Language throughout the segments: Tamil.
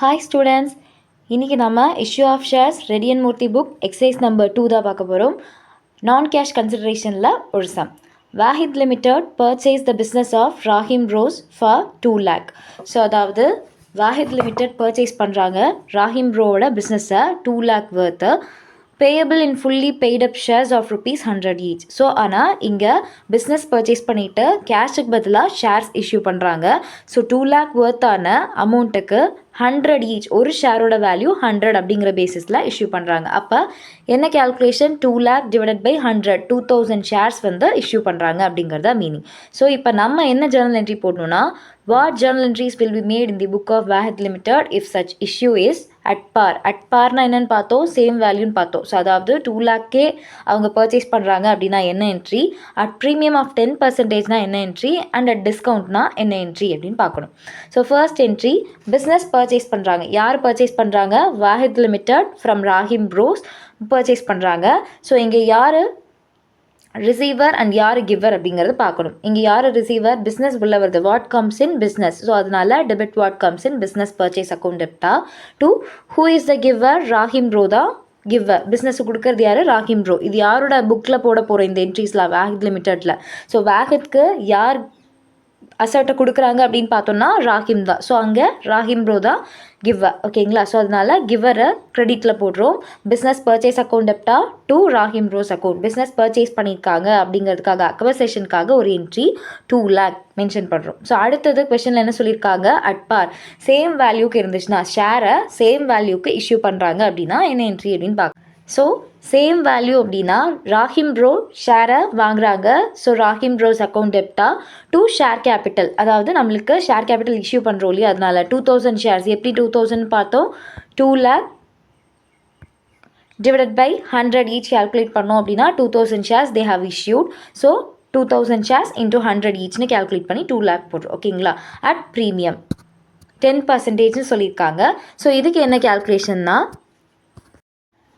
ஹாய் ஸ்டூடெண்ட்ஸ், இன்றைக்கி நம்ம இஷ்யூ ஆஃப் ஷேர்ஸ் ரெடியன் மூர்த்தி புக் எக்ஸசைஸ் நம்பர் 2 தான் பார்க்க போகிறோம். நான் கேஷ் கன்சிடரேஷனில் ஒரு சம். Wahid limited purchase the business of Rahim Bros for 2 lakh. So அதாவது வாஹித் லிமிடெட் பர்ச்சேஸ் பண்ணுறாங்க ராஹிம் ரோவோட பிஸ்னஸை 2 lakh worth, payable in fully paid up shares of ₹100 each. So ஆனால் இங்கே பிஸ்னஸ் பர்ச்சேஸ் பண்ணிவிட்டு கேஷுக்கு பதிலாக ஷேர்ஸ் இஷ்யூ பண்ணுறாங்க. ஸோ 2 lakh worth-ஆன அமௌண்ட்டுக்கு 100 each, ஒரு ஷேரோட வேல்யூ 100 அப்படிங்கிற பேசிஸில் இஷ்யூ பண்ணுறாங்க. அப்போ என்ன calculation? 2 lakh divided by 100, 2000 shares issue பண்ணுறாங்க அப்படிங்கிறதா மீனிங். ஸோ இப்போ நம்ம என்ன ஜர்னல் என்ட்ரி போடணும்னா, what journal entries will be made in the book of Wahid Limited if such issue is at par. at parனா என்னன்னு பார்த்தோம், சேம் வேல்யூன்னு பார்த்தோம். ஸோ அதாவது 2 lakh அவங்க பர்ச்சேஸ் பண்ணுறாங்க அப்படின்னா என்ன என்ட்ரி, அட் ப்ரீமியம் ஆஃப் 10%னா என்ன என்ட்ரி, அண்ட் அட் டிஸ்கவுண்ட்னா என்ன என்ட்ரி அப்படின்னு பார்க்கணும். So first entry, business purchase பண்ணுறாங்க. யார் பர்ச்சேஸ் பண்ணுறாங்க? Wahid limited from Rahim rose purchase பண்ணுறாங்க. ஸோ இங்கே யார் ரிசீவர் அண்ட் யார் கிவர் அப்படிங்கிறது பார்க்கணும். இங்கே யார் ரிசீவர்? பிஸ்னஸ் உள்ள வருது, what comes in business. So அதனால debit what comes in business purchase account டெப்டா. To, who is the giver? Rahim Bro தான் கிவர். பிஸ்னஸ் கொடுக்கறது யார்? ராஹிம் ரோ. இது யாரோட புக்கில் போட போகிறோம் இந்த என்ட்ரிஸ்லாம்? வாஹித் லிமிடெட்டில். ஸோ வாஹித்க்கு யார் அசட்டை கொடுக்குறாங்க அப்படின்னு பார்த்தோம்னா ராஹிம் தான். ஸோ அங்கே ராஹிம் ப்ரோ தான் கிவர். ஓகேங்களா? ஸோ அதனால் கிவரை க்ரெடிட்டில் போடுறோம். பிஸ்னஸ் பர்ச்சேஸ் அக்கௌண்ட் டெப்டா to Rahim Bros account. Business purchase பண்ணியிருக்காங்க அப்படிங்கிறதுக்காக அக்வசேஷனுக்காக ஒரு என்ட்ரி 2 lakh மென்ஷன் பண்ணுறோம். ஸோ அடுத்தது கொஷனில் என்ன சொல்லியிருக்காங்க? அட் பார், சேம் வேல்யூக்கு இருந்துச்சுன்னா, ஷேரை சேம் வேல்யூக்கு இஷ்யூ பண்ணுறாங்க அப்படின்னா என்ன என்ட்ரி அப்படின்னு பார்க்க. ஸோ சேம் வேல்யூ அப்படின்னா ராஹிம் ப்ரோ ஷேரை வாங்குறாங்க. ஸோ ராஹிம் ப்ரோஸ் அக்கௌண்ட் டெப்டா டு ஷேர் கேபிட்டல், அதாவது நம்மளுக்கு ஷேர் கேபிட்டல் இஷ்யூ பண்ணுறோம் இல்லையா, அதனால 2000 ஷேர்ஸ். எப்படி 2000 பார்த்தோம்? 2 lakh divided by 100 each calculate பண்ணோம் அப்படின்னா 2000 shares they have issued. So 2000 shares into 100 ஈச்னு கேல்குலேட் பண்ணி 2 lakh போடுறோம். ஓகேங்களா? அட் ப்ரீமியம் 10%ன்னு சொல்லியிருக்காங்க. ஸோ இதுக்கு என்ன கேல்குலேஷன்னா,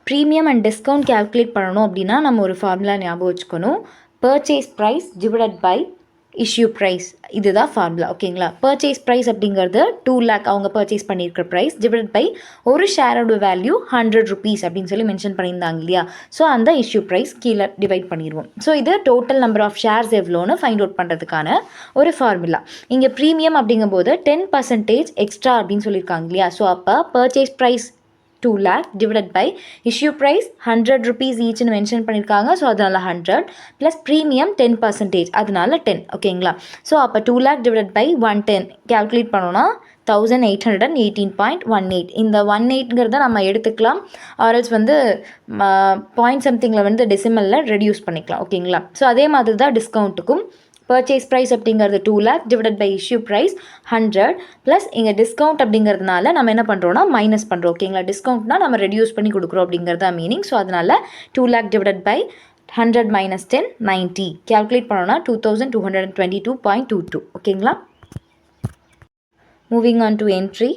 ப்ரீமியம் அண்ட் டிஸ்கவுண்ட் கேல்குலேட் பண்ணணும் அப்படின்னா நம்ம ஒரு ஃபார்முலா ஞாபகம் வச்சுக்கணும். Purchase price divided by issue price, இதுதான் ஃபார்முலா. ஓகேங்களா? பர்ச்சேஸ் ப்ரைஸ் அப்படிங்கிறது 2 lakh அவங்க பர்ச்சேஸ் பண்ணியிருக்கிற ப்ரைஸ் டிவைடட் பை ஒரு ஷேரோட வேல்யூ ₹100 அப்படின்னு சொல்லி மென்ஷன் பண்ணியிருந்தாங்க இல்லையா. ஸோ அந்த இஷ்யூ ப்ரைஸ் கீழே டிவைட் பண்ணிடுவோம். ஸோ இது டோட்டல் நம்பர் ஆஃப் ஷேர்ஸ் எவ்வளோன்னு ஃபைண்ட் அவுட் பண்ணுறதுக்கான ஒரு ஃபார்முலா. இங்கே ப்ரீமியம் அப்படிங்கும்போது 10% எக்ஸ்ட்ரா அப்படின்னு சொல்லியிருக்காங்க இல்லையா. ஸோ அப்போ purchase price 2 lakh divided by issue price ₹100 ஈச்னு மென்ஷன் பண்ணியிருக்காங்க. ஸோ அதனால் 100 ப்ளஸ் ப்ரீமியம் 10%, அதனால 10. ஓகேங்களா? ஸோ அப்போ 2 lakh divided by 110 கேல்குலேட் பண்ணோன்னா 1818.18. இந்த 18ங்கிறத நம்ம எடுத்துக்கலாம், ஆர்எல்ஸ் பாயிண்ட் சம்திங்கில் டெசிமலில் ரெடியூஸ் பண்ணிக்கலாம். ஓகேங்களா? ஸோ அதே மாதிரி தான் டிஸ்கவுண்ட்டுக்கும். பர்ச்சேஸ் ப்ரைஸ் அப்படிங்கிறது 2 lakh divided by issue price 100 plus இங்கே டிஸ்கவுண்ட் அப்படிங்கிறதுனால நம்ம என்ன பண்ணுறோன்னா மைனஸ் பண்ணுறோம். ஓகேங்களா? டிஸ்கவுண்ட்னா நம்ம ரெடியூஸ் பண்ணி கொடுக்குறோம் அப்படிங்கிறதா மீனிங். ஸோ அதனால் 2 lakh divided by 100 minus 10, 90 calculate பண்ணோன்னா 2222.22. ஓகேங்களா? Moving on to entry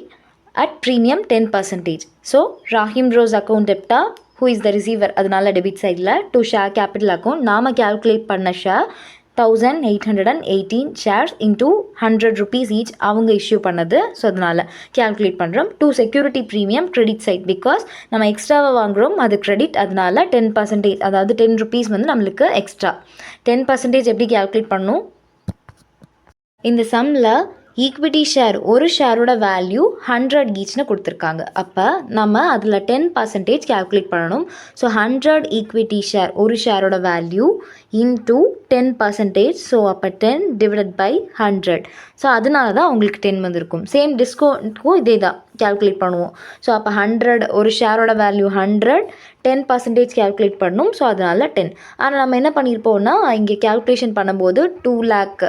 at premium 10%. So Rahim Bros account டெப்டா, ஹூ இஸ் த ரிசீவர், அதனால டெபிட் சைடில் டு ஷேர் கேபிட்டல் அக்கௌண்ட். நாம் கேல்குலேட் பண்ண ஷேர் 1818 ஷேர்ஸ் இன்டூ ₹100 ஈச் அவங்க இஷ்யூ பண்ணது. ஸோ அதனால் கேல்குலேட் பண்ணுறோம். To security premium credit side, because நம்ம எக்ஸ்ட்ராவாக வாங்குகிறோம், அது கிரெடிட். அதனால 10%, அதாவது ₹10 நம்மளுக்கு எக்ஸ்ட்ரா. 10% எப்படி கேல்குலேட் பண்ணணும்? இந்த சம்மில் ஈக்விட்டி ஷேர் ஒரு ஷேரோட வேல்யூ 100 ஈச்னு கொடுத்துருக்காங்க. அப்போ நம்ம அதில் 10% கேல்குலேட் பண்ணணும். ஸோ 100 ஈக்விட்டி ஷேர் ஒரு ஷேரோட வேல்யூ இன்டூ 10%. ஸோ அப்போ 10 டிவைடட் பை 100. ஸோ அதனால தான் உங்களுக்கு 10 வந்திருக்கும். சேம் டிஸ்கவுண்ட்டுக்கும் இதே தான் கேல்குலேட் பண்ணுவோம். ஸோ அப்போ 100 ஒரு ஷேரோட வேல்யூ 100, 10% கேல்குலேட் பண்ணணும். ஸோ அதனால 10. ஆனால் நம்ம என்ன பண்ணியிருப்போம்னா, இங்கே கேல்குலேஷன் பண்ணும்போது 2 lakh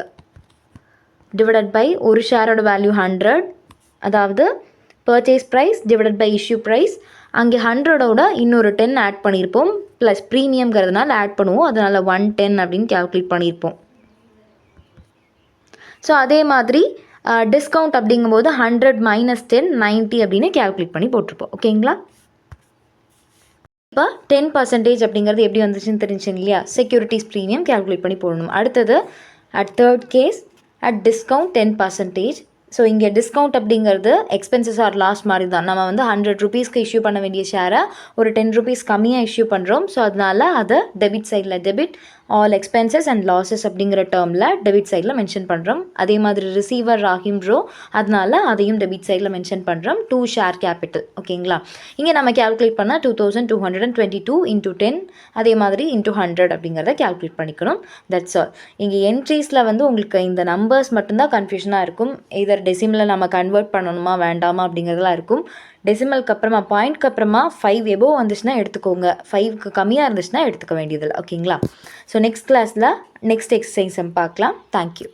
டிவைடட் பை ஒரு ஷேரோட வேல்யூ 100, அதாவது purchase price divided by issue price. அங்கே 100ஓட இன்னொரு 10 ஆட் பண்ணியிருப்போம், ப்ளஸ் ப்ரீமியம்ங்கிறதுனால ஆட் பண்ணுவோம், அதனால் 110 அப்படின்னு கேல்குலேட் பண்ணியிருப்போம். ஸோ அதே மாதிரி டிஸ்கவுண்ட் அப்படிங்கும்போது 100 minus 10, 90 அப்படின்னு கேல்குலேட் பண்ணி போட்டிருப்போம். ஓகேங்களா? இப்போ 10% அப்படிங்கிறது எப்படி வந்துச்சுன்னு தெரிஞ்சுங்க இல்லையா. செக்யூரிட்டிஸ் ப்ரீமியம் கேல்குலேட் பண்ணி போடணும். அடுத்தது at third case, at discount 10%, so இங்கே டிஸ்கவுண்ட் அப்படிங்கிறது எக்ஸ்பென்சஸ் ஆர் லாஸ் மாதிரி தான். நம்ம வந்து 100 ருபீஸ்க்கு இஷ்யூ பண்ண வேண்டிய ஷேரை ஒரு 10 ருபீஸ் கம்மியாக இஷ்யூ பண்ணுறோம். ஸோ அதனால அதை டெபிட் சைடில் debit, all expenses and losses அப்படிங்கிற டேர்மில் டெபிட் சைடில் மென்ஷன் பண்ணுறோம். அதே மாதிரி ரிசீவர் ராஹிம் ரோ, அதனால அதையும் டெபிட் சைடில் மென்ஷன் பண்ணுறோம். 2 ஷேர் கேபிட்டல். ஓகேங்களா? இங்கே நம்ம கேல்குலேட் பண்ணால் 2222 இன்ட்டு 10 அதே மாதிரி இன்ட்டு 100 அப்படிங்கிறத கேல்குலேட் பண்ணிக்கணும். That's all. இங்கே என்ட்ரீஸில் வந்து உங்களுக்கு இந்த நம்பர்ஸ் மட்டும்தான் கன்ஃபியூஷனாக இருக்கும். இதர் டெசிமலில் நம்ம கன்வெர்ட் பண்ணணுமா வேண்டாமா அப்படிங்கிறதுலாம் இருக்கும். டெசிமலுக்கு அப்புறமா பாயிண்ட்க்கு அப்புறமா 5 எபோ வந்துச்சுன்னா எடுத்துக்கோங்க, 5க்கு கம்மியாக இருந்துச்சுன்னா எடுத்துக்க வேண்டியதில்லை. ஓகேங்களா? ஸோ நெக்ஸ்ட் கிளாஸில் நெக்ஸ்ட் எக்ஸசைஸ் பார்க்கலாம். தேங்க்யூ.